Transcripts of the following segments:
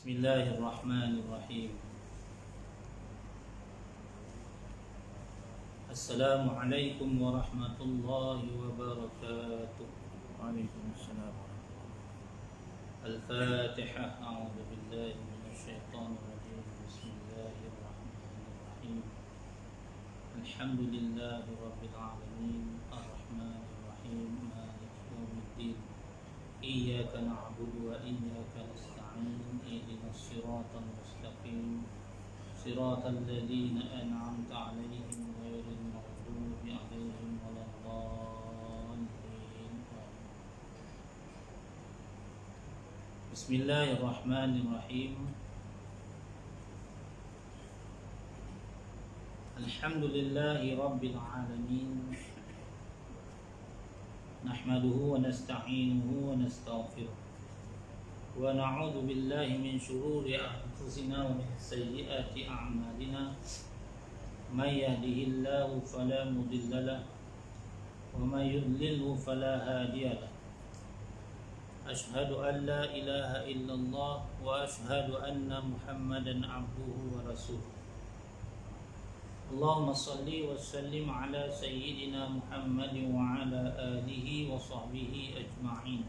Bismillahirrahmanirrahim. Assalamualaikum warahmatullahi wabarakatuh. Waalaikumsalam. Al-Fatihah. A'udzu billahi minasy syaithanir rajim. Bismillahirrahmanirrahim. Alhamdulillahi rabbil alamin. Ar-Rahmanir Rahim. Maliki yaumiddin. Iyyaka na'budu wa iyyaka nasta'in. Ihdinas siratal mustaqim. Siratal ladzina an'amta 'alaihim ghairil maghdubi 'alaihim waladdallin. Bismillahirrahmanirrahim. Alhamdulillahi rabbil alamin. Nahmaduhu wa nasta'inuhu wa nastaghfiruh. Wa na'udzu billahi min shururi anfusina wa min sayyiati a'malina. May yahdihillahu fala mudilla lahu wa may yudlilhu fala hadiya lahu. Ashhadu an la ilaha illallah wa ashhadu anna Muhammadan abduhu wa rasuluh. Allahumma salli wa sallim ala sayyidina Muhammadin wa ala alihi wa sahbihi ajma'in.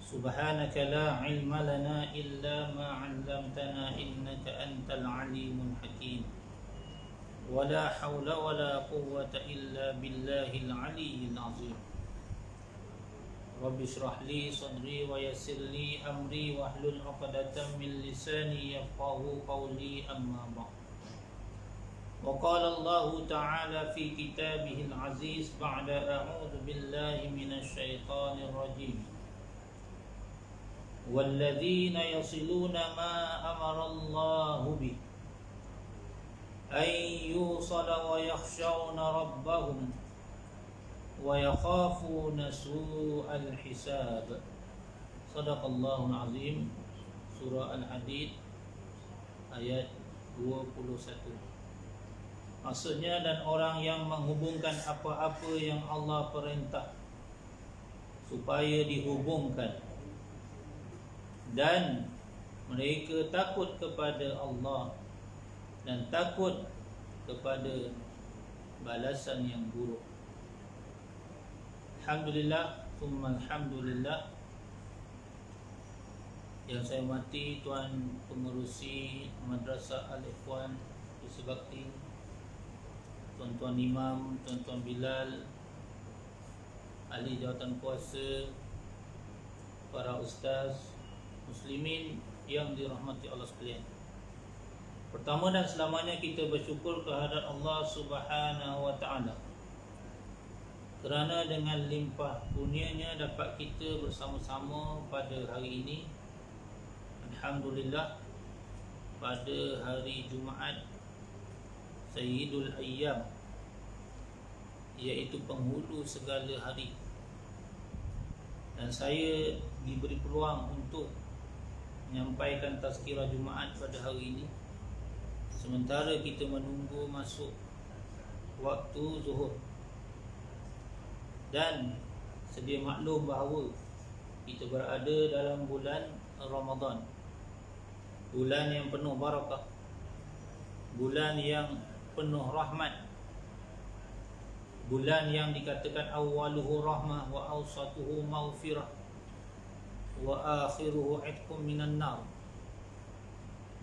Subhanaka la ilma lana illa ma 'allamtana innaka antal alimul hakim. Wa la hawla wa la quwwata illa billahil aliyyil azim. Rabbi shrah li sadri wa yassir li amri wahlul 'uqdatam min lisani yafqahu qawli amma ba'd. وقال الله تعالى في كتابه العزيز بعد أعوذ بالله من الشيطان الرجيم والذين يصلون ما أمر الله به أن يوصل ويخشون ربهم ويخافون سوء الحساب. صدق الله العظيم. Surah Al-Hadid ayat 21. Maksudnya, dan orang yang menghubungkan apa-apa yang Allah perintah supaya dihubungkan, dan mereka takut kepada Allah dan takut kepada balasan yang buruk. Alhamdulillah, tsumma alhamdulillah. Yang saya hormati Tuan Pengerusi Madrasah Al-Ikhwan Isbakti, Tuan-tuan Imam, Tuan-tuan Bilal, ahli jawatan kuasa, para ustaz, muslimin yang dirahmati Allah sekalian. Pertama dan selamanya kita bersyukur kehadrat Allah Subhanahu wa taala, kerana dengan limpah kurnianya dapat kita bersama-sama pada hari ini. Alhamdulillah, pada hari Jumaat Sayyidul Ayyam, iaitu penghulu segala hari, dan saya diberi peluang untuk menyampaikan tazkirah Jumaat pada hari ini sementara kita menunggu masuk waktu zuhur. Dan sedia maklum bahawa kita berada dalam bulan Ramadan, bulan yang penuh barakah, bulan yang penuh rahmat, bulan yang dikatakan awaluhu rahmah wa awsatuhu maghfirah wa akhiruhu itqum minan nar.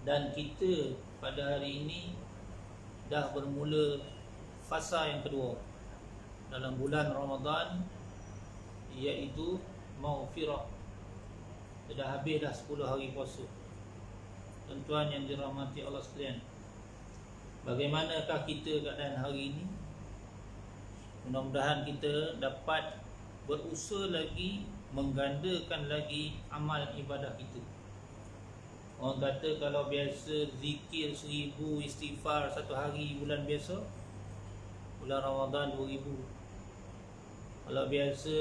Dan kita pada hari ini dah bermula fasa yang kedua dalam bulan Ramadan, iaitu maghfirah. Dah habis dah 10 hari puasa. Tuan-tuan yang dirahmati Allah sekalian, bagaimanakah kita keadaan hari ini? Mudah-mudahan kita dapat berusaha lagi, menggandakan lagi amal ibadah kita. Orang kata kalau biasa zikir 1000, istighfar satu hari bulan biasa, bulan Ramadan 2000. Kalau biasa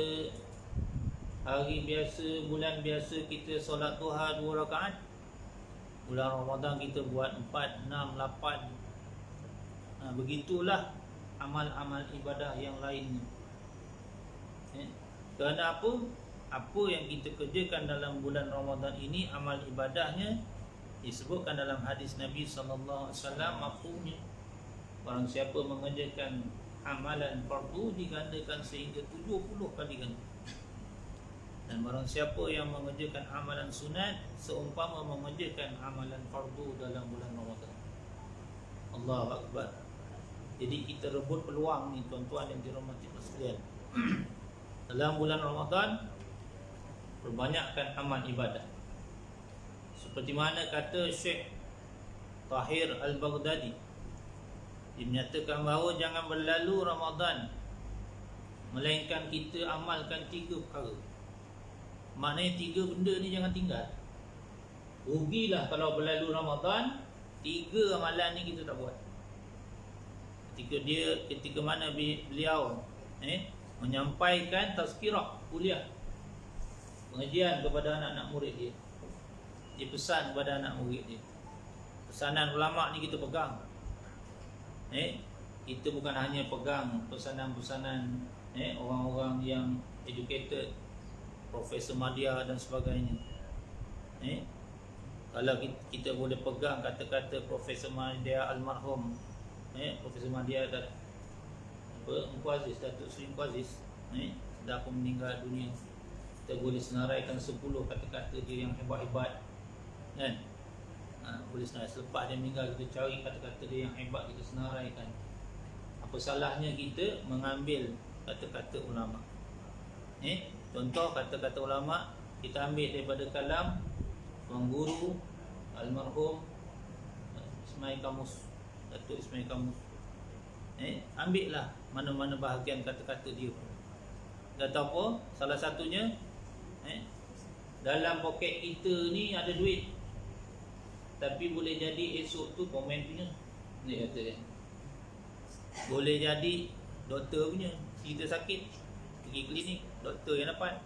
hari biasa, bulan biasa kita solat duha 2 rakaat, bulan Ramadan kita buat 4, 6, 8. Begitulah amal-amal ibadah yang lainnya. Kerana apa? apa yang kita kerjakan dalam bulan Ramadan ini, amal ibadahnya disebutkan dalam hadis Nabi sallallahu alaihi wasallam mafhumnya. Barang siapa mengerjakan amalan fardu digandakan sehingga 70 kali ganda. Dan barang siapa yang mengerjakan amalan sunat seumpama mengerjakan amalan fardu dalam bulan Ramadan. Allahu akbar. Jadi kita rebut peluang ni tuan-tuan yang dirahmati Allah sekalian. Dalam bulan Ramadan perbanyakkan amal ibadah. Seperti mana kata Syekh Tahir Al-Baghdadi, dia menyatakan bahawa jangan berlalu Ramadan melainkan kita amalkan 3 perkara. Maknanya 3 benda ni jangan tinggal. Rugilah kalau berlalu Ramadan 3 amalan ni kita tak buat. Ketika mana beliau menyampaikan tazkirah kuliah pengajian kepada anak-anak murid dia, dia pesan kepada anak murid dia, pesanan ulama ni kita pegang. Kita bukan hanya pegang pesanan-pesanan orang-orang yang educated, Profesor Madya dan sebagainya. Kalau kita boleh pegang kata-kata Profesor Madya almarhum, Profesor Madya dan Engku Aziz, Datuk Seri Engku Aziz, dah pun meninggal dunia, kita boleh senaraikan 10 kata-kata dia yang hebat-hebat, kan? Boleh senarai. Selepas dia meninggal, kita cari kata-kata dia yang hebat, kita senaraikan. Apa salahnya kita mengambil kata-kata ulama? Contoh kata-kata ulama kita ambil daripada kalam Tuan Guru almarhum Ismail Kamus, Datuk Ismail Kamus. Ambillah mana-mana bahagian kata-kata dia. Dah tahu apa? Salah satunya, dalam poket kita ni ada duit, tapi boleh jadi esok tu komen punya. Ni kata dia, boleh jadi doktor punya. Kita sakit, pergi klinik, doktor yang dapat.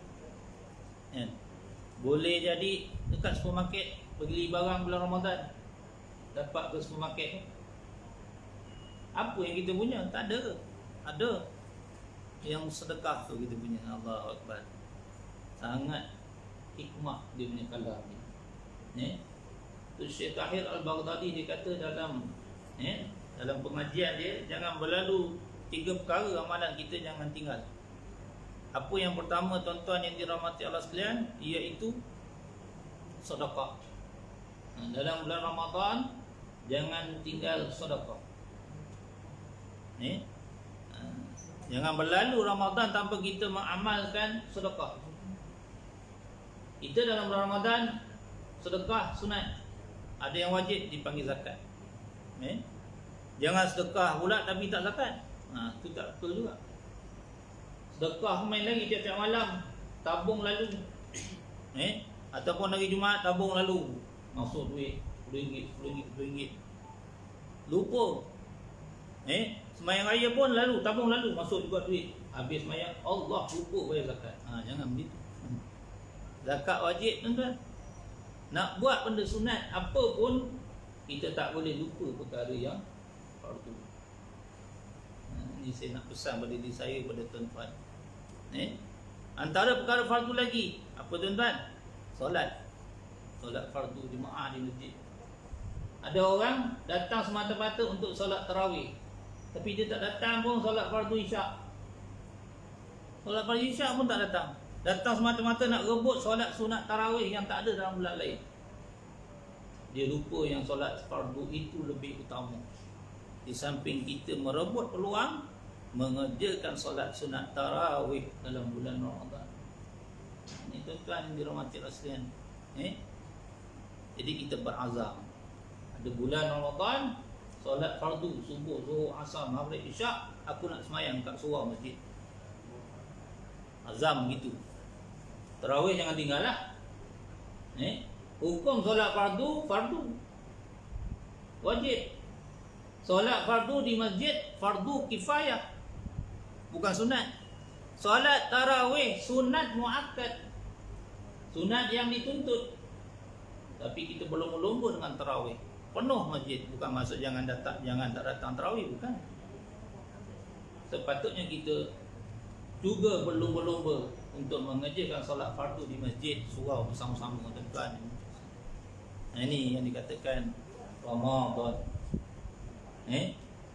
Boleh jadi dekat supermarket, beli barang bulan Ramadan, dapat ke supermarket. Apa yang kita punya? Tak ada. Ada yang sedekah tu kita punya. Allahu Akbar. Sangat hikmah dia punya kalam ni. Tu Syekh Tahir Al-Baghdadi dia kata dalam pengajian dia, jangan berlalu 3 perkara amalan kita jangan tinggal. Apa yang pertama tuan-tuan yang dirahmati Allah sekalian, iaitu sedekah. Dalam bulan Ramadan jangan tinggal sedekah. Jangan berlalu Ramadan tanpa kita mengamalkan sedekah. Kita dalam bulan Ramadan sedekah sunat, ada yang wajib dipanggil zakat. Jangan sedekah pula tapi tak zakat. Itu tak betul juga. Sedekah main lagi tiap-tiap malam, tabung lalu. Ataupun hari Jumaat tabung lalu, masuk duit RM10, lupa. Semayang raya pun lalu, tabung lalu, masuk juga duit. Habis semayang, Allah lupa bayar zakat. Jangan begitu. Zakat wajib tuan-tuan. Nak buat benda sunat apa pun, kita tak boleh lupa perkara yang fardu. Ini saya nak pesan pada diri saya, pada tuan-tuan. Antara perkara fardu lagi, apa tuan-tuan? Solat fardu jemaah di masjid. Ada orang datang semata-mata untuk solat tarawih, tapi dia tak datang pun solat fardu isyak. Solat fardu isyak pun tak datang. Datang semata-mata nak rebut solat sunat tarawih yang tak ada dalam bulan lain. Dia lupa yang solat fardu itu lebih utama. Di samping kita merebut peluang mengerjakan solat sunat tarawih dalam bulan Ramadan. Ini tuan-tuan yang dirahmati Allah sekalian. Jadi kita berazam. Ada bulan Ramadan, solat fardu subuh, zuhur, asar, maghrib, isyak, aku nak semayang kat surau masjid. Azam gitu. Tarawih jangan tinggal lah. Hukum solat fardu wajib. Solat fardu di masjid fardu kifayah, bukan sunat. Solat tarawih sunat muakkad, sunat yang dituntut. Tapi kita berlomba-lomba dengan tarawih. Penuh masjid, bukan maksud jangan tak datang tarawih, bukan. Sepatutnya kita juga berlomba-lomba untuk mengerjakan solat fardu di masjid, surau bersama-sama tuan-tuan. Ini yang dikatakan Ramadan.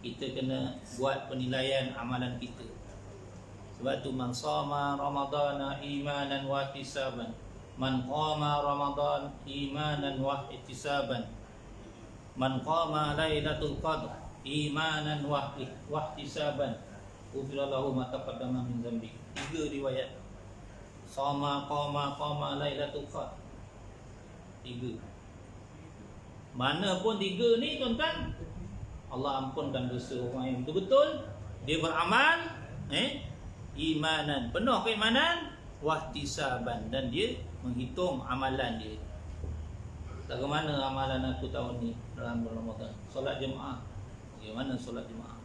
Kita kena buat penilaian amalan kita. Sebab tu man shama ramadana imanan wa ihtisaban, man qama ramadan imanan wa ihtisaban, man qama lailatul qadr imanan wa ihtisaban, ghufira lahu ma taqaddama min dhanbi. 3 riwayat. Shama qama lailatul qadr. 3. Mana pun 3 ni tuan-tuan, Allah ampunkan dosa orang yang betul-betul dia beramal imanan, penuh keimanan, wahtisaban, dan dia menghitung amalan dia. Bagaimana amalan aku tahun ni dalam bulan Ramadan? Solat jemaah. Bagaimana solat jemaah?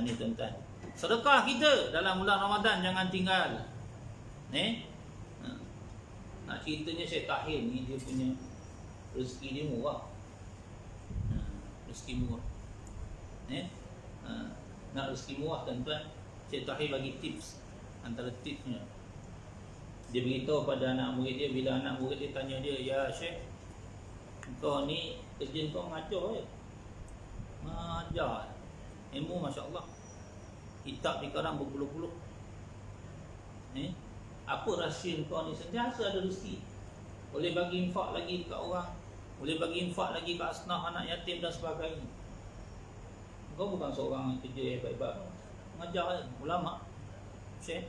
Ni tuan-tuan. Sedekah kita dalam bulan Ramadan jangan tinggal. Nak ceritanya Syekh Tahir ni dia punya rezeki dia murah. Rezeki murah. Nak rezeki murah tuan-tuan, Syekh Tahir bagi tips. Antara tipsnya, dia beritahu pada anak murid dia, bila anak murid dia tanya dia, "Ya Syekh, kau ni kerja kau mengajar je." Mengajar. Ilmu masya-Allah. Kitab di karang berpuluh-puluh. Apa rahsia kau ni? Sentiasa ada rezeki. Boleh bagi infak lagi dekat orang, boleh bagi infak lagi kat asnaf, anak yatim dan sebagainya. Kau bukan seorang yang kerja hebat-hebat, mengajar je, ulama. Syekh,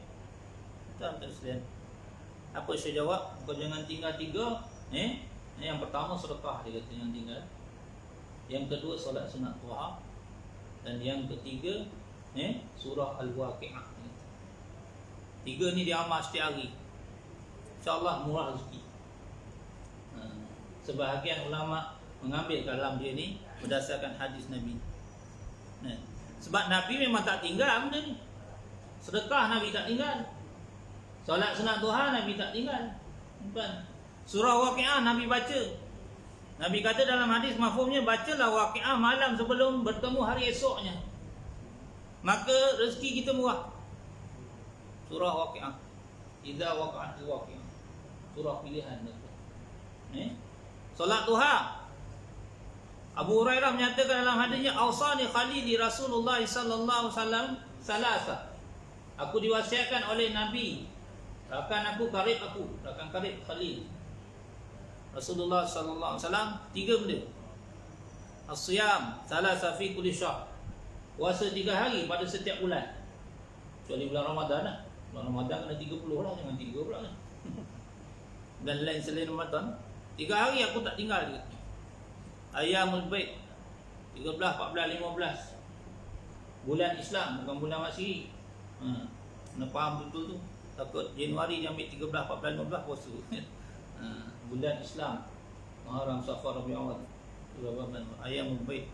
tak sekalian. Apa saya jawab? Kau jangan tinggal 3. Yang pertama sedekah, dia kata jangan tinggal. Yang kedua solat sunat duha. Dan yang ketiga surah Al-Waqi'ah. 3 ni dia amal setiap hari. InsyaAllah murah rezeki. Sebahagian ulama mengambil kalam dia ni berdasarkan hadis Nabi. Sebab Nabi memang tak tinggal benda ni. Sedekah Nabi tak tinggal. Solat sunat duha Nabi tak tinggal. Surah Waqi'ah Nabi baca. Nabi kata dalam hadis mafhumnya, bacalah Waqi'ah malam sebelum bertemu hari esoknya, maka rezeki kita murah. Surah Waqi'ah, idza waqa'atil waqi'ah, surah pilihan. Solat duha, Abu Hurairah menyatakan dalam hadisnya, "Awsani khalili Rasulullah sallallahu alaihi wasallam salasa." Aku diwasiatkan oleh Nabi, akan aku karib khalil. Rasulullah sallallahu alaihi wasallam 3 benda. As-siyam salasa fi kulli syahr. Puasa 3 hari pada setiap bulan. Kecuali bulan Ramadan lah. Bulan Ramadan kena 30 lah, jangan 3 pula lah. Dan lain selain Ramadan, 3 hari aku tak tinggal dia. Ayyamul Baid 13, 14, 15. Bulan Islam, bukan bulan Masehi. Kena faham betul tu. Takut Januari dia ambil 13, 14, 15 puasa. Bulan Islam, Muharram, Safar, Rabiul Awal, Ayyamul Baid.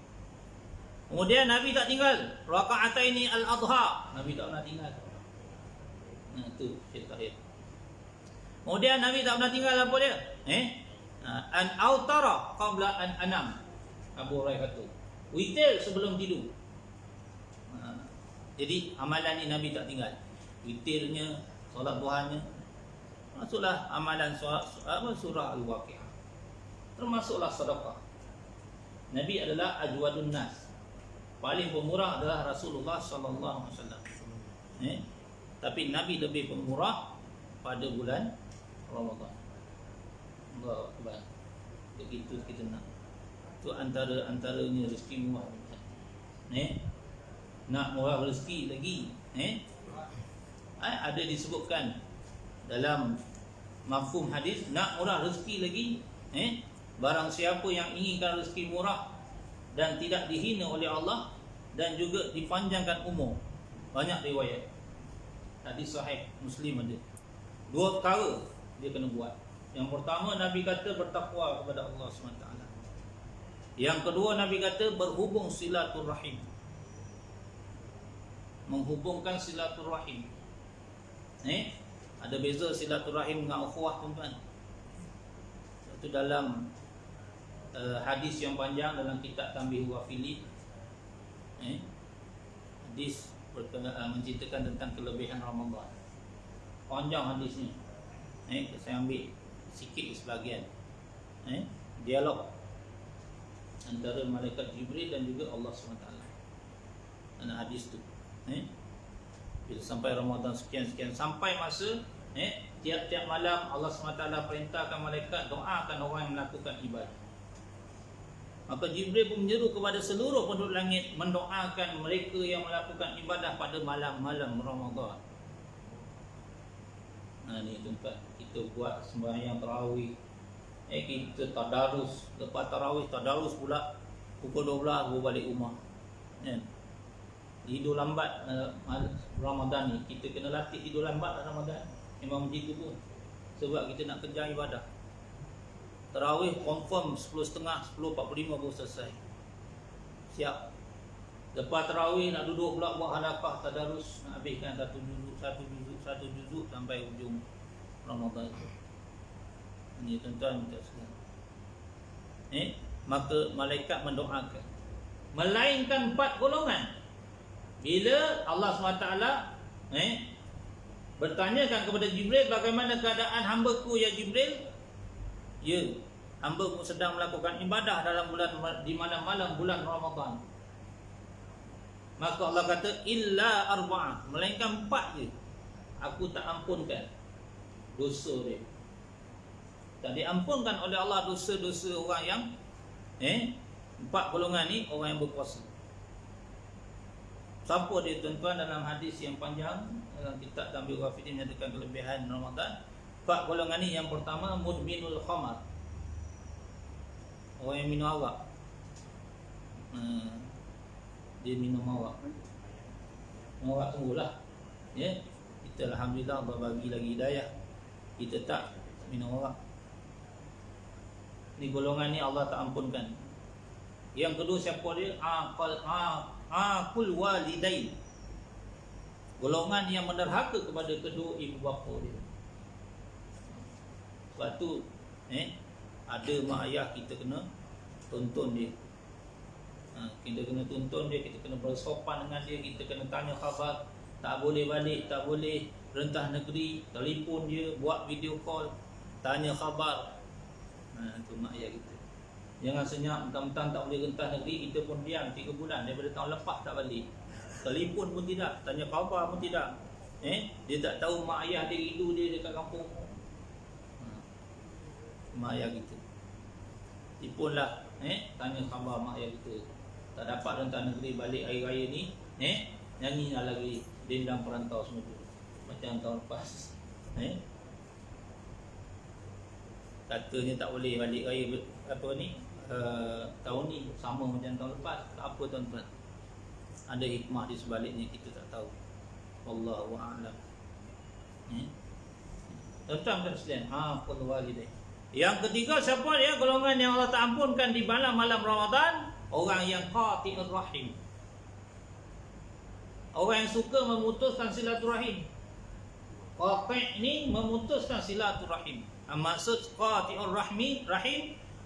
Kemudian Nabi tak tinggal raka'ataini al-adha. Nabi tak pernah tinggal. Itu Syekh Tahir. Kemudian Nabi tak pernah tinggal apa dia? An autara qabla an anam. Abu Hurairah kata, witir sebelum tidur. Jadi amalan ni Nabi tak tinggal. Witirnya, solat duhanya, masuklah amalan surah Al-Waqi'ah. Termasuklah sedekah. Nabi adalah ajwadun nas. Paling pemurah adalah Rasulullah sallallahu alaihi wasallam. Tapi Nabi lebih pemurah pada bulan Ramadan. Allahu akbar. Begitu kita nak. Itu antaranya rezeki murah. Nak murah rezeki lagi, ada disebutkan dalam mafhum hadis, nak murah rezeki lagi, barang siapa yang inginkan rezeki murah dan tidak dihina oleh Allah dan juga dipanjangkan umur. Banyak riwayat hadis sahih Muslim ada. 2 perkara dia kena buat. Yang pertama, Nabi kata bertakwa kepada Allah SWT. Yang kedua, Nabi kata berhubung silaturrahim, menghubungkan silaturrahim. Ada beza silaturrahim dengan ukhuwah, tuan-tuan. Itu dalam hadis yang panjang dalam kitab Tanbih Wafili. Hadis menceritakan tentang kelebihan Ramadan. Panjang hadis ni. Saya ambil sikit sebahagian. Dialog antara malaikat Jibril dan juga Allah SWT. Dan hadis tu. Bila sampai Ramadan sekian-sekian, sampai masa tiap-tiap malam Allah SWT perintahkan malaikat doakan orang yang melakukan ibadah. Maka Jibril pun menyeru kepada seluruh penduduk langit mendoakan mereka yang melakukan ibadah pada malam-malam Ramadan. Ni tuan-tuan, kita buat sembahyang tarawih, kita tadarus, lepas tarawih tadarus pula pukul 12 baru balik rumah. Tidur lambat Ramadan ni, kita kena latih tidur lambat Ramadan. Memang begitu pun, sebab kita nak kejar ibadah. Tarawih confirm 10.30, 10.45 baru selesai. Siap. Lepas tarawih nak duduk pula buat halaqah tadarus, nak habiskan satu juzuk sampai hujung Ramadan. Ini tuan-tuan minta sekalian. Maka malaikat mendoakan. Melainkan 4 golongan. Bila Allah SWT bertanyakan kepada Jibril, bagaimana keadaan hamba-Ku ya Jibril? Ya, hamba-Ku sedang melakukan ibadah dalam di malam-malam bulan Ramadan. Maka Allah kata illa arba'ah, melainkan 4 je aku tak ampunkan dosa dia. Tak diampunkan oleh Allah dosa-dosa orang yang 4 golongan ni, orang yang berpuasa. Siapa dia tuan-tuan? Dalam hadis yang panjang dalam kitab Tanbih Ghafilin menyatakan kelebihan Ramadan 4 golongan ni. Yang pertama mudminul khamar, orang yang minum arak. Dia minum arak. Minum arak sungguhlah. Kita alhamdulillah Allah bagi lagi hidayah, kita tak minum arak. Ni golongan ni Allah tak ampunkan. Yang kedua siapa dia? Aqul walidain, golongan yang menderhaka kepada kedua ibu bapa dia. Sebab tu ada mak ayah kita kena tuntun dia. Kita kena tuntun dia, kita kena bersopan dengan dia, kita kena tanya khabar. Tak boleh balik, tak boleh rentah negeri, telefon dia, buat video call, tanya khabar. Tu mak ayah kita. Jangan senyap mentang-mentang tak boleh rentah negeri, kita pun diam 3 bulan daripada tahun lepas tak balik. Telefon pun tidak, tanya khabar pun tidak. Dia tak tahu mak ayah dia rindu dia dekat kampung. Mak ayah kita tipunlah, tanya khabar mak ayah kita. Tak dapat rentah negeri, balik hari raya ni, nyanyi lah lagi Dendang Perantau semua tu, macam tahun lepas. Katanya tak boleh balik raya tahun ni sama macam tahun lepas. Apa tuan-tuan? Ada hikmah di sebaliknya, kita tak tahu. Wallahu a'lam. Tuan-tuan sekalian, aqul walidain. Yang ketiga siapa dia? Golongan yang Allah tak ampunkan di malam-malam Ramadan, orang yang qati'ur rahim. Orang yang suka memutuskan silaturahim. Qati' ni memutuskan silaturahim. Maksud qati'ur rahim,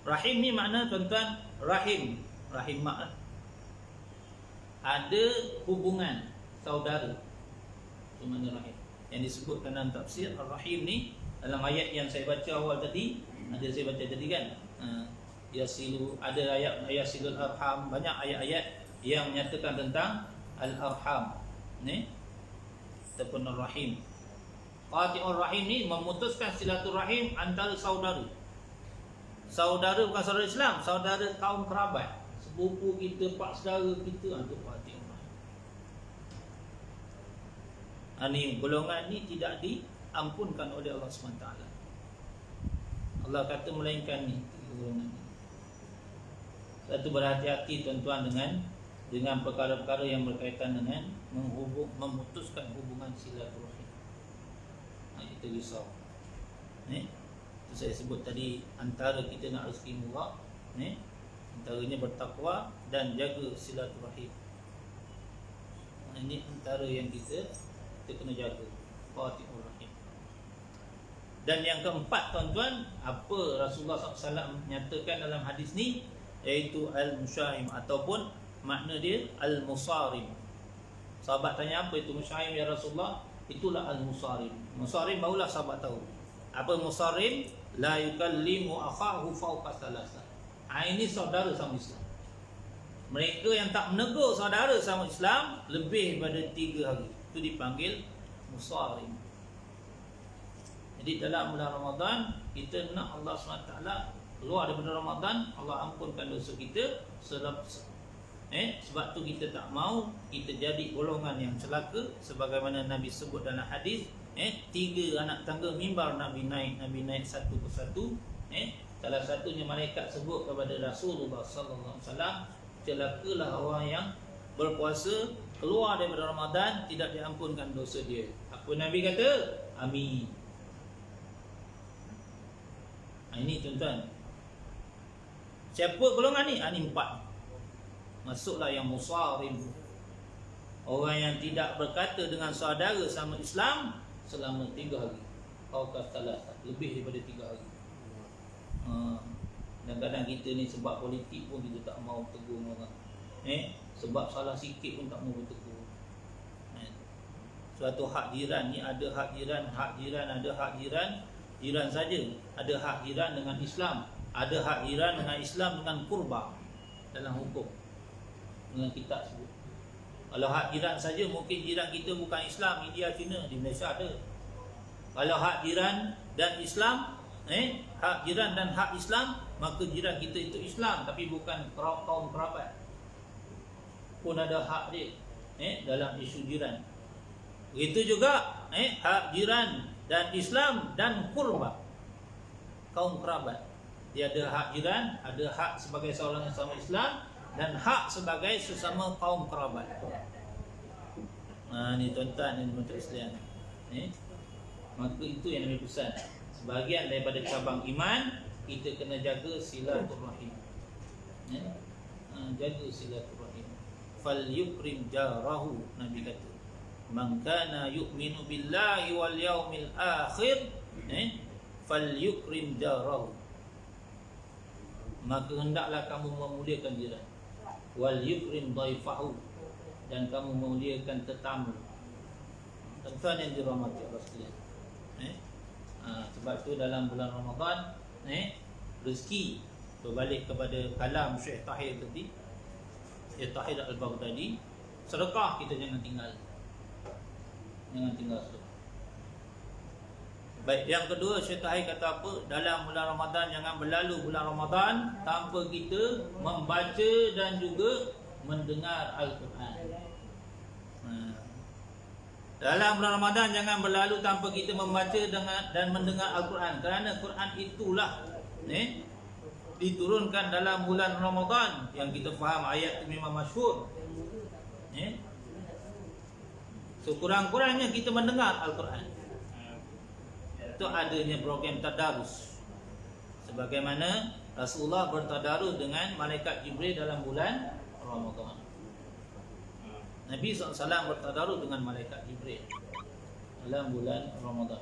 rahim ni makna tuan-tuan rahim mak. Ada hubungan saudara. Itu makna rahim. Yang disebutkan dalam tafsir ar-rahim ni dalam ayat yang saya baca awal tadi, ada saya baca tadi kan. Yasilu, ada ayat yasilul arham, banyak ayat-ayat yang menyatakan tentang al-arham ni ataupun ar-rahim. Qati'ur rahim ni memutuskan silaturahim antara saudara. Saudara bukan saudara Islam, saudara kaum kerabat, sepupu kita, pak saudara kita, itu qati'ur rahim. Ni golongan ni tidak diampunkan oleh Allah SWT. Allah kata melainkan ni golongan ni. Satu, berhati-hati tuan-tuan dengan perkara-perkara yang berkaitan dengan memutuskan hubungan silaturahim. Kita risau. Itu saya sebut tadi, antara kita nak rezeki murah, antaranya bertakwa dan jaga silaturahim. Ini antara yang kita kena jaga, qati'ur rahim. Dan yang keempat tuan-tuan, apa Rasulullah SAW nyatakan dalam hadis ni, iaitu al-musyahim ataupun makna dia al-musarim. Sahabat tanya, apa itu musyahim ya Rasulullah? Itulah al-musarim. Musarim barulah sahabat tahu. Apa musarim? La yukallimu akhahu fawqa thalatha. Ini saudara sama Islam. Mereka yang tak menegur saudara sama Islam lebih daripada 3 hari, itu dipanggil musarim. Jadi dalam bulan Ramadan kita nak Allah SWT keluar daripada Ramadan, Allah ampunkan dosa kita. Sebab tu kita tak mau kita jadi golongan yang celaka, sebagaimana Nabi sebut dalam hadis. 3 anak tangga mimbar Nabi naik satu persatu. Salah satunya malaikat sebut kepada Rasulullah sallallahu alaihi wasallam, celakalah orang yang berpuasa keluar daripada Ramadan tidak diampunkan dosa dia. Apa Nabi kata? Amin. Ini tuan-tuan. Siapa golongan ni? Ini 4. Masuklah yang musarim. Orang yang tidak berkata dengan saudara sama Islam selama 3 hari. Kau katalah lebih daripada 3 hari. Dan kadang kita ni sebab politik pun kita tak mau tegur orang. Sebab salah sikit pun tak mau bertegur. Suatu hak jiran ni ada hak jiran, ada hak jiran. Jiran saja, ada hak jiran dengan Islam, ada hak jiran dengan Islam dengan kurba dalam hukum. Dengan kitab sebut. Kalau hak jiran saja, mungkin jiran kita bukan Islam, India, China, di Malaysia ada. Kalau hak jiran dan Islam, hak jiran dan hak Islam, maka jiran kita itu Islam, tapi bukan kaum kerabat. Pun ada hak dia dalam isu jiran. Begitu juga hak jiran dan Islam dan kurba, kaum kerabat. Dia ada hak jiran, ada hak sebagai seorang yang sama Islam, dan hak sebagai sesama kaum kerabat. Ni tuan-tuan dan puan-puan sekalian. Maka itu yang Nabi pesan. Sebahagian daripada cabang iman, kita kena jaga silaturahim. Jaga silaturahim. Fal yukrim jarahu, Nabi kata. Man kana yu'minu billahi wal yaumil akhir, falyukrim jarahu. Maka hendaklah kamu memuliakan jiran. Wal yukrim dhaifahu, dan kamu memuliakan tetamu. Tuan-tuan yang dirahmati Allah sekalian. Sebab tu dalam bulan Ramadan, rezeki berbalik kepada kalam Syekh Tahir tadi, Syekh Tahir Al-Baghdadi, sedekah kita jangan tinggal. Jangan tinggal sedekah. Baik, yang kedua Syekh Tahir kata apa? Dalam bulan Ramadan jangan berlalu bulan Ramadan tanpa kita membaca dan juga mendengar Al-Quran. Dalam bulan Ramadan jangan berlalu tanpa kita membaca dan mendengar Al-Quran. Kerana Quran itulah diturunkan dalam bulan Ramadan. Yang kita faham ayat itu memang masyhur. Sekurang-kurangnya kita mendengar Al-Quran. Itu adanya program tadarus. Sebagaimana Rasulullah bertadarus dengan malaikat Jibril dalam bulan Ramadan. Nabi SAW bertadarus dengan malaikat Jibril dalam bulan Ramadan.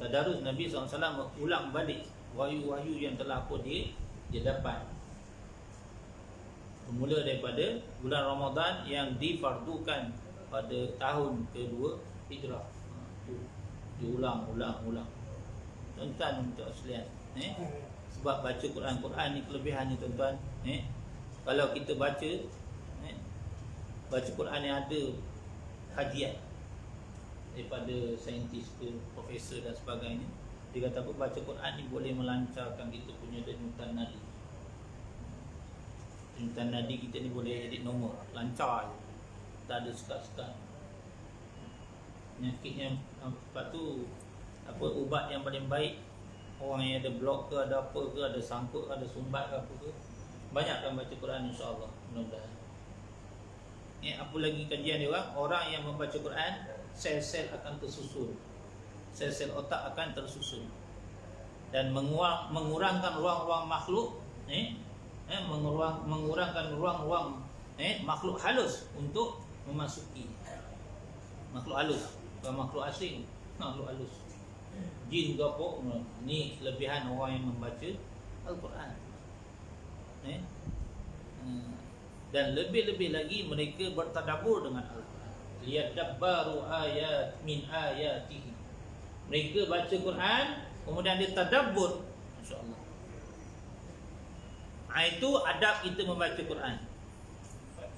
Tadarus Nabi SAW ulang balik wahyu-wahyu yang telah dia dapat. Bermula daripada bulan Ramadan yang difardukan pada tahun kedua Hijrah. Diulang. Tuan-tuan untuk sekalian, sebab baca Quran ni kelebihan ni tuan-tuan. Kalau kita baca Quran yang ada kajian daripada saintis ke profesor dan sebagainya, dia kata apa, baca Quran ni boleh melancarkan kita punya denyutan nadi. Denyutan nadi kita ni boleh jadi normal, lancar je, tak ada sekat-sekat. Penyakitnya, sebab tu apa, ubat yang paling baik, orang yang ada blok ke, ada apa ke, ada sangkut ke, ada sumbat ke apa ke, banyakkan baca Quran, insya-Allah, mudah-mudahan. Apa lagi kajian dia orang yang membaca Quran, sel-sel akan tersusun, sel-sel otak akan tersusun, dan mengurangkan ruang-ruang makhluk, mengurangkan ruang-ruang makhluk halus untuk memasuki. Makhluk halus, bukan makhluk asing, makhluk halus, jin ke apa. Ni kelebihan orang yang membaca Al-Quran. Dan lebih-lebih lagi mereka bertadabbur dengan Al-Quran. liyadabbaru ayat min ayatihi. Mereka baca Quran, kemudian dia tadabbur. Masya-Allah. Itu adab kita membaca Quran.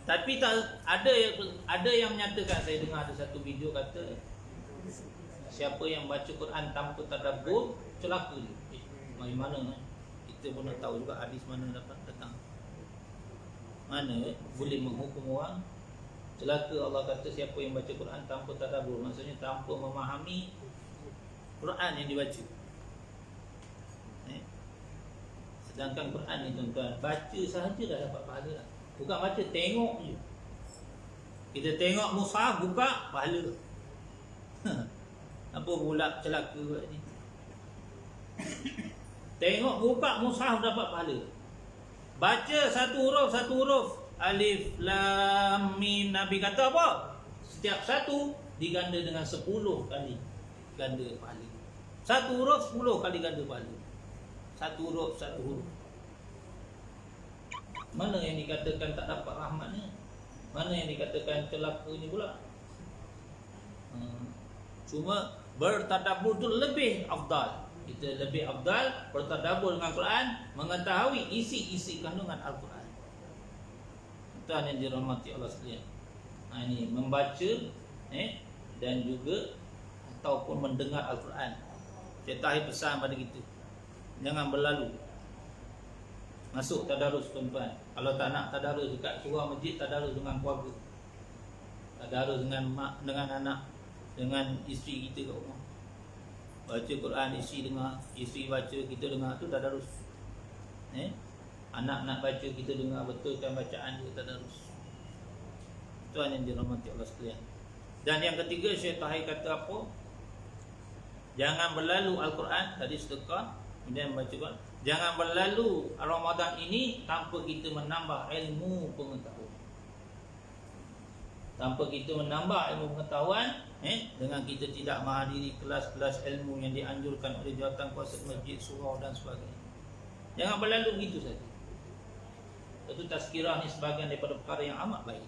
Tapi tak ada yang menyatakan, saya dengar ada satu video kata siapa yang baca Quran tanpa tadabbur celaka dia. Mana kita pun nak tahu juga hadis mana dapat datang. Mana boleh menghukum orang celaka. Allah kata siapa yang baca Quran tanpa tadabbur, maksudnya tanpa memahami Quran yang dibaca. Sedangkan Quran ni tuan-tuan, baca sahaja dah dapat pahala dah. Bukan baca, tengok je. Kita tengok mushaf, buka, pahala. Apa pula celaka buat ni? Tengok, buka mushaf dapat pahala. Baca satu huruf. Alif, lam, mim. Nabi kata apa? Setiap satu diganda dengan 10 kali ganda pahala. Satu huruf 10 kali ganda pahala. Satu huruf. Mana yang dikatakan tak dapat rahmatnya? Mana yang dikatakan celakanya pula? Cuma bertadabbur tu lebih afdal. Kita lebih afdal bertadabbur dengan Quran, mengetahui isi-isi kandungan Al-Quran. Tuan yang dirahmati Allah sekalian. Ini membaca dan juga ataupun mendengar Al-Quran. Saya tahir pesan pada kita, jangan berlalu masuk tadarus tuan-tuan. Kalau tak nak tadarus dekat surau masjid, tadarus dengan keluarga, tadarus dengan mak, dengan anak, dengan isteri kita kat rumah. Baca Quran, isteri dengar, isteri baca, kita dengar, tu tadarus. Anak nak baca, kita dengar, betulkan bacaan dia, tadarus. Tuan yang dirahmati Allah sekalian. Dan yang ketiga, Syekh Tahir kata apa? Jangan berlalu Al-Quran, tadi sedekah, kemudian baca Quran. Jangan berlalu Ramadan ini tanpa kita menambah ilmu pengetahuan. Tanpa kita menambah ilmu pengetahuan, dengan kita tidak menghadiri kelas-kelas ilmu yang dianjurkan oleh jawatan kuasa masjid, surau dan sebagainya. Jangan berlalu begitu saja. Itu tazkirah ni sebahagian daripada perkara yang amat baik.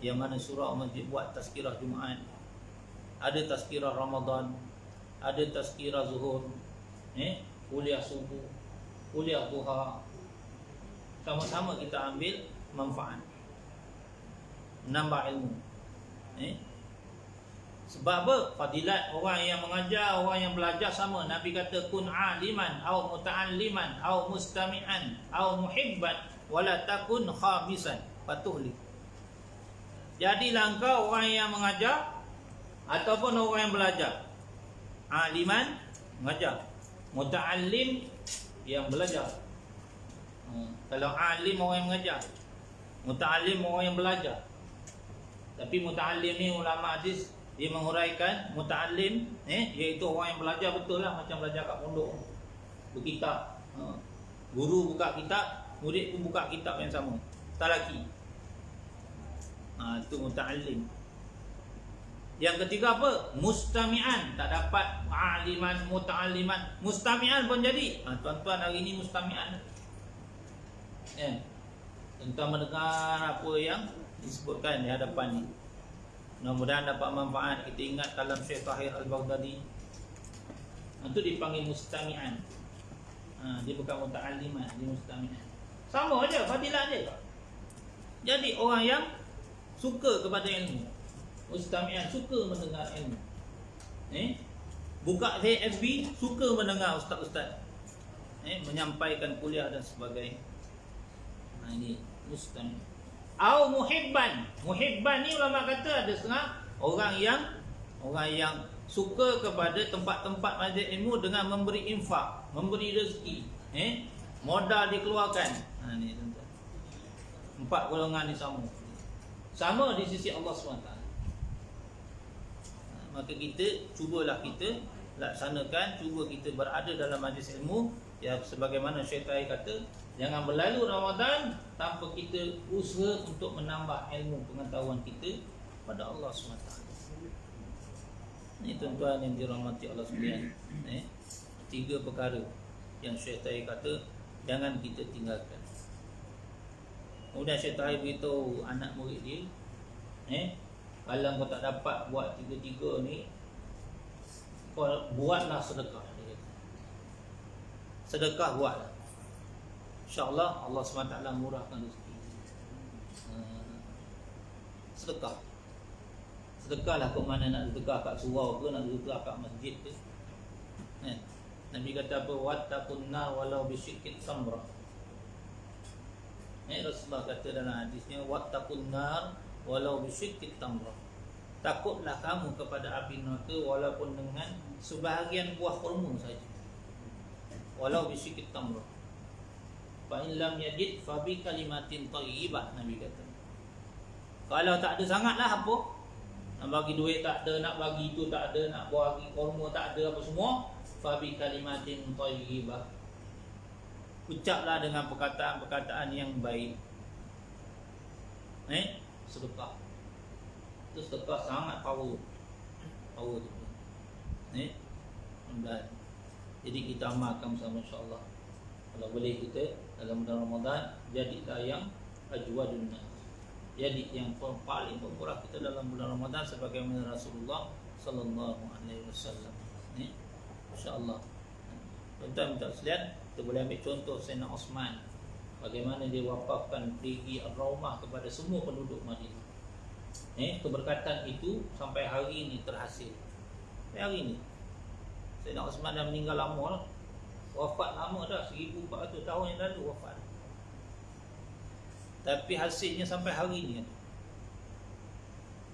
Yang mana surau masjid buat tazkirah Jumaat, ada tazkirah Ramadan, ada tazkirah Zuhur, kuliah subuh, kuliah duha. Sama-sama kita ambil manfaat, menambah ilmu. Sebab apa? Fadilat orang yang mengajar, orang yang belajar sama. Nabi kata kun aliman au muta'alliman au mustami'an au muhibban wala takun khamisan fatuhlik. Jadilah engkau orang yang mengajar ataupun orang yang belajar. Aliman, mengajar. Muta'allim, yang belajar. Kalau alim orang yang mengajar, muta'allim orang yang belajar. Tapi muta'allim ni ulama hadis dia menguraikan muta'allim iaitu orang yang belajar betul lah, macam belajar kat pondok, berkitab. Guru buka kitab, murid pun buka kitab yang sama, talaki. Itu muta'allim. Yang ketiga apa? Mustami'an. Tak dapat aliman, muta'alliman, mustami'an pun jadi. Tuan-tuan hari ni mustami'an, tentang mendengar apa yang disebutkan di hadapan ni. Mudah-mudahan dapat manfaat. Kita ingat kalam Syekh Tahir Al-Baghdadi, itu dipanggil mustami'an. Dia bukan muta'alliman, dia mustami'an. Sama aja fadilat dia. Jadi orang yang suka kepada ilmu, mustami'an, suka mendengar ilmu. Buka FB, suka mendengar ustaz-ustaz menyampaikan kuliah dan sebagainya. Ini mustami'. Au muhibban. Muhibban ni ulama kata ada setengah orang yang suka kepada tempat-tempat majlis ilmu dengan memberi infak, memberi rezeki, modal dikeluarkan. Ni tuan-tuan. 4 golongan ni sama di sisi Allah SWT. Maka kita cubalah kita laksanakan, cuba kita berada dalam majlis ilmu. Ya, sebagaimana Syekh Tahir kata, jangan berlalu Ramadan tanpa kita usaha untuk menambah ilmu pengetahuan kita pada Allah SWT. Ini tuan-tuan yang dirahmati Allah sekalian. 3 perkara yang Syekh Tahir kata jangan kita tinggalkan. Kemudian Syekh Tahir beritahu anak murid dia, Kalau kau tak dapat buat tiga-tiga ni, kau buatlah sedekah. Sedekah buatlah. InsyaAllah Allah SWT murahkan rezeki. Sedekah. Sedekahlah kau mana nak sedekah kat surau ke, nak sedekah kat masjid ke. Nabi kata apa? Wattaqun nar walau bisyikit tamrah. Rasulullah kata dalam hadisnya, wattaqun nar walau bisyikit tamrah. Takutlah kamu kepada api neraka walaupun dengan sebahagian buah kurma saja. Walau bisyikit tamrah. Fa in lam yajid fa bi kalimatin thayyibah, Nabi kata. Kalau tak ada sangatlah apa? Nak bagi duit tak ada, nak bagi itu tak ada, nak bagi kurma tak ada, apa semua, fa bi kalimatin thayyibah. Ucaplah dengan perkataan-perkataan yang baik. Sedekah. Itu sedekah sangat power tu. Jadi kita amalkan bersama insya-Allah. Kalau boleh kita dalam bulan Ramadan jadilah yang ajwadun nas. Jadi yang paling pemurah kita dalam bulan Ramadan sebagaimana Rasulullah sallallahu alaihi wasallam. Insya-Allah. Tuan-tuan minta sekalian, kita boleh ambil contoh Sayyidina Osman, bagaimana dia wakafkan perigi ar-Raumah kepada semua penduduk Madinah. Keberkatan itu sampai hari ini terhasil. Sampai hari ini Sayyidina Osman dah meninggal lama lah. Wafat lama dah, 1400 tahun yang lalu wafat. Tapi hasilnya sampai hari ini.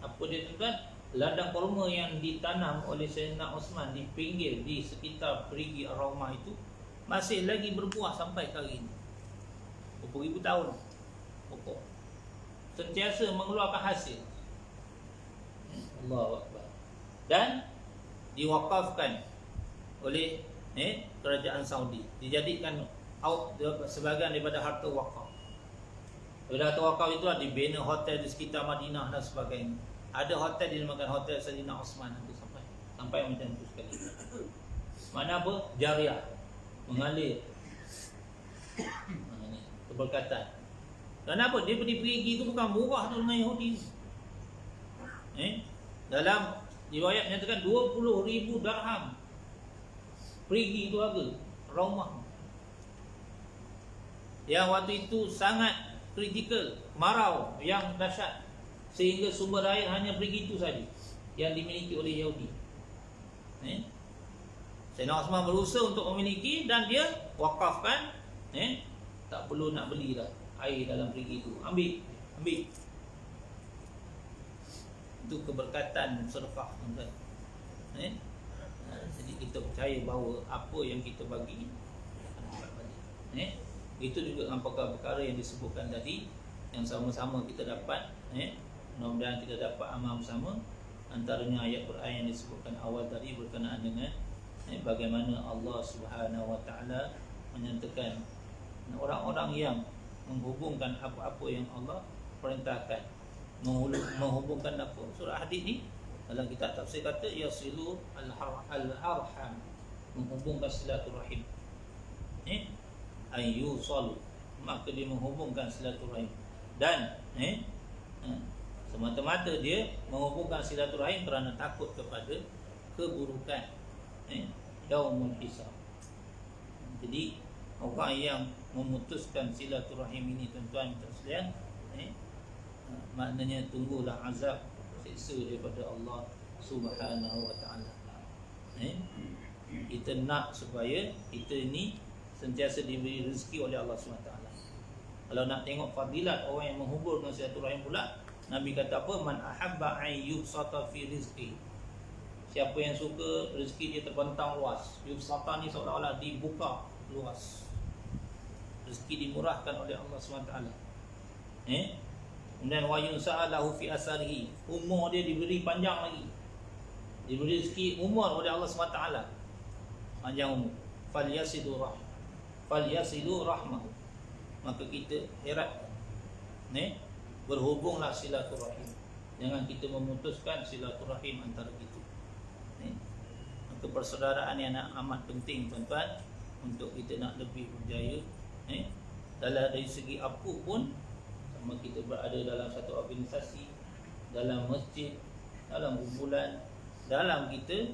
Apa dia tuan? Ladang kurma yang ditanam oleh Sayyidina Osman di pinggir, di sekitar perigi ar-Raumah itu masih lagi berbuah sampai hari ini. Berapa ribu tahun pokok. Sentiasa mengeluarkan hasil. Allahu Akbar. Dan diwakafkan oleh kerajaan Saudi, dijadikan sebahagian daripada harta wakaf. Daripada harta wakaf itulah dibina hotel di sekitar Madinah dan sebagainya. Ada hotel dinamakan Hotel Sayyidina Osman itu sampai macam itu sekali. Mana apa? Jariah, mengalir. Keberkatan. Kenapa? Dia pergi itu bukan murah tu dengan Yahudi. Dalam riwayat menyatakan 20,000 dirham. Pergi itu harga Raumah. Yang waktu itu sangat kritikal, marau yang dahsyat, sehingga sumber air hanya pergi itu saja yang dimiliki oleh Yahudi. Sayyidina Osman berusaha untuk memiliki dan dia wakafkan. Tak perlu nak beli dah air dalam perigi itu. Ambil. Itu keberkatan sedekah, tuan-tuan. Jadi kita percaya bahawa apa yang kita bagi itu juga dengan perkara-perkara yang disebutkan tadi, yang sama-sama kita dapat. Mudah-mudahan kita dapat amal bersama. Antaranya ayat Quran yang disebutkan awal tadi berkenaan dengan bagaimana Allah Subhanahu Wa Taala menyatakan orang-orang yang menghubungkan apa-apa yang Allah perintahkan, menghubungkan apa? Surah Hadid ni dalam kitab tafsir kata yasilu al-arham, menghubungkan silaturahim. Ayyusalu, maka dia menghubungkan silaturahim. Dan semata-mata dia menghubungkan silaturahim kerana takut kepada keburukan yaumul hisab. Jadi orang yang memutuskan silaturahim ini, tuan-tuan dan sekalian, maknanya tunggulah azab, siksa daripada Allah Subhanahu Wa Taala. Kita nak supaya kita ini sentiasa diberi rezeki oleh Allah SWT. Kalau nak tengok fadilat orang yang menghubung dengan silaturahim pula, Nabi kata apa? Man ahabba an yubsata fi rizqi. Siapa yang suka rezeki dia terbentang luas. Yubsata ni seolah-olah dibuka luas. Rezeki dimurahkan oleh Allah SWT. Kemudian wa yunsa'alahu fi asarihi. Umur dia diberi panjang lagi. Diberi rezeki umur oleh Allah SWT. Panjang umur. Falyasilu rahmah. Maka kita herat, berhubunglah silaturahim. Jangan kita memutuskan silaturahim antara kita. Maka persaudaraan yang amat penting, tuan-tuan, untuk kita nak lebih berjaya. Dalam dari segi apa pun, sama kita berada dalam satu organisasi, dalam masjid, dalam kumpulan, dalam kita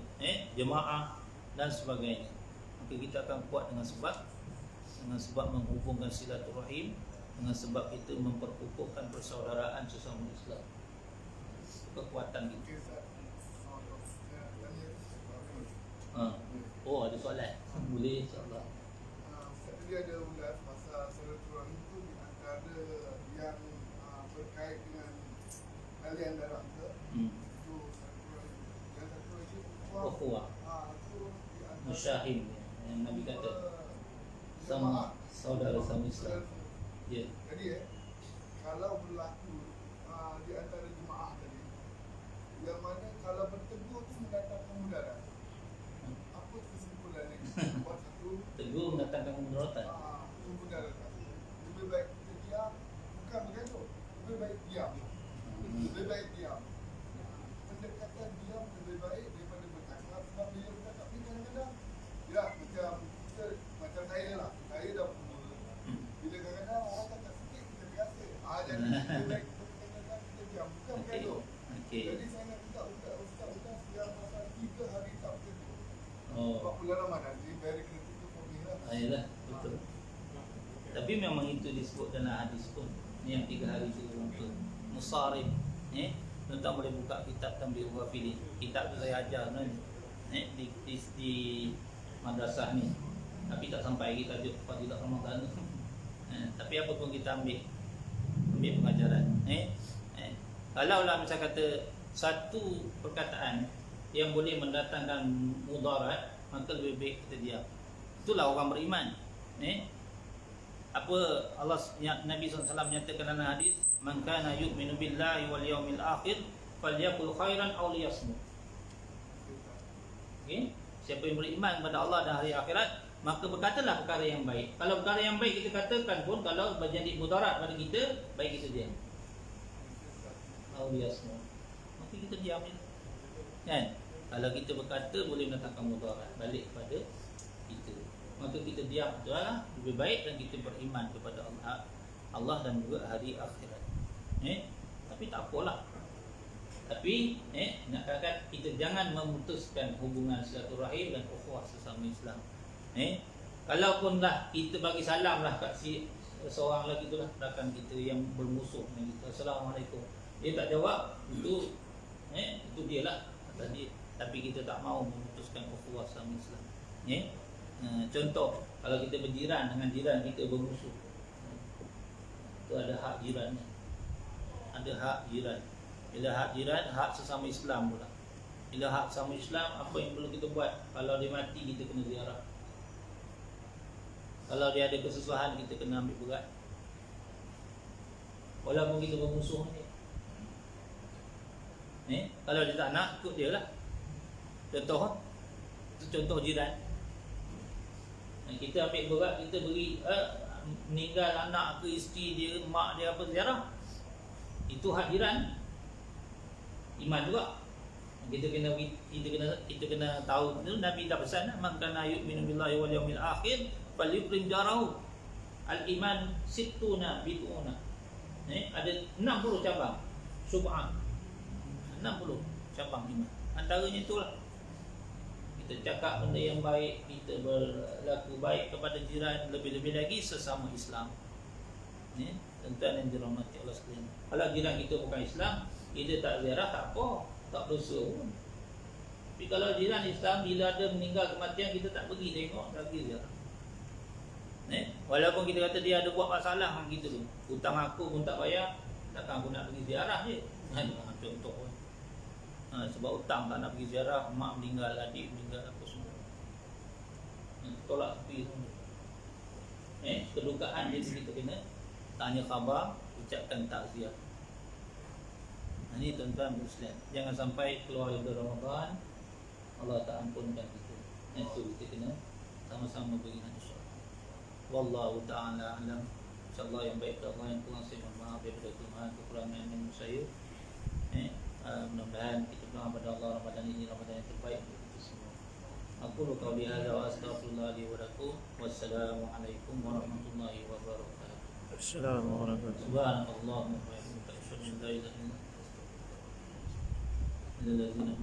jemaah dan sebagainya. Maka kita akan kuat dengan sebab menghubungkan silaturahim, dengan sebab kita memperkukuhkan persaudaraan sesama Islam. Kekuatan kita. Oh, ada soalan? Boleh, insyaAllah. Tadi ada ulas pasal silaturahim itu di antara yang berkait dengan aliran darah ke itu silaturahim. Yang satu lagi ukhuwah. Itu di antara Musyahim yang Nabi kata sama saudara sama Islam. Ya. Jadi kalau berlaku di antara jemaah tadi, yang mana kalau bertegur itu mendatangkan mudarat. Apa kesimpulannya? Buat satu Tegur mendatangkan kemudaratan. kemudaratan. Lebih baik kita diam, bukan begitu. Lebih baik diam. Lebih baik diam. Pendekatan diam lebih baik daripada bercakap, sebab bila bercakap ni kadang-kadang ya macam saya lah. Saya dah bila kadang-kadang orang cakap sikit kita biasa. Jadi lebih baik kita diam, bukan begitu. Jadi saya nak minta ustaz yang pasal 3 hari tak begitu. Sebab bulan Ramadan ni very critical for me lah. Ayolah, betul. Tapi memang itu disebut dalam hadis pun. Yang 3 hari itu untuk musarif. Tuan-tuan boleh buka kitab Tanbihul Ghafilin. Kitab tu saya ajar di madrasah ni. Tapi tak sampai kita tajuk Fadilah Ramadan tu. Tapi apa pun kita ambil pengajaran. Kalau lah macam kata satu perkataan yang boleh mendatangkan mudarat, maka lebih baik kita diam. Itulah orang beriman. Apa Allah Nabi SAW menyatakan dalam hadis, man kana yu'minu billahi wal yawmil akhir falyaqul khairan aw liyasmut. Siapa yang beriman kepada Allah dan hari akhirat, maka berkatalah perkara yang baik. Kalau perkara yang baik kita katakan pun, kalau berjadi mudarat pada kita, baik kita diam. Aw liyasmut. Maka kita diam je. Kan? Kalau kita berkata boleh mendatangkan mudarat balik kepada kita, maka kita diam itulah lebih baik, dan kita beriman kepada Allah dan juga hari akhirat. Tapi tak apalah. Tapi nak katakan kita jangan memutuskan hubungan silaturahim dan ukhuwah sesama Islam. Kalaupun dah kita bagi salam lah kat seorang lagi itulah rakan kita yang bermusuh dengan kita, Assalamualaikum, dia tak jawab, itu dia lah tadi. Tapi kita tak mau memutuskan ukhuwah sama Islam. Contoh, kalau kita berjiran dengan jiran kita bermusuh, itu ada hak jirannya. Ada hak jiran. Bila hak jiran, hak sesama Islam pula. Bila hak sesama Islam, apa yang perlu kita buat? Kalau dia mati, kita kena ziarah. Kalau dia ada kesusahan, kita kena ambil berat. Walaupun kita bermusuh ni. Kalau dia tak nak, ikut dia lah. Contoh, itu contoh jiran. Kita ambil berat, kita beri meninggal anak ke isteri dia, mak dia apa, ziarah. Itu hak jiran. Iman juga. Kita kena tahu. Nabi dah pesan, man kana yu'minu billahi wal yawmil akhir falyukrim jarahu. Al-iman sittuna bid'una. Ada 60 cabang syubhat. 60 cabang iman. Antaranya itulah, kita cakap benda yang baik, kita berlaku baik kepada jiran, lebih-lebih lagi sesama Islam. Tuan-tuan yang dirahmati Allah sekalian. Kalau jiran kita bukan Islam, kita tak ziarah tak apa, tak dosa pun. Tapi kalau jiran Islam, bila ada meninggal kematian, kita tak pergi tengok, tak pergi ziarah. Walaupun kita kata dia ada buat masalah dengan kita tu, hutang aku pun tak bayar, takkan aku nak pergi ziarah je. Contoh. Sebab hutang tak nak pergi ziarah, mak meninggal, adik meninggal, apa semua. Tolak tepi semua. Kedukaan dia, kita kena tanya khabar, ucapkan takziah. Ini tuan-tuan Muslim, jangan sampai keluar dari Ramadan Allah tak ampunkan kita. Itu kita kena sama-sama beringat insya-Allah. Wallahu ta'ala alam. InsyaAllah yang baik pada Allah, yang kurang saya mohon maaf daripada Tuhan, kekurangan yang saya. Mudah-mudahan kita berdoa pada Allah, Ramadan ini Ramadan yang terbaik untuk kita semua. Aku qauli hadza wa astaghfirullah li wa lakum. Wassalamualaikum warahmatullahi wabarakatuh. Assalamualaikum warahmatullahi wabarakatuh. Subhanallah wa bihamdihi, asyhadu an la ilaha illa anta, astaghfiruka wa atubu ilaik. الذين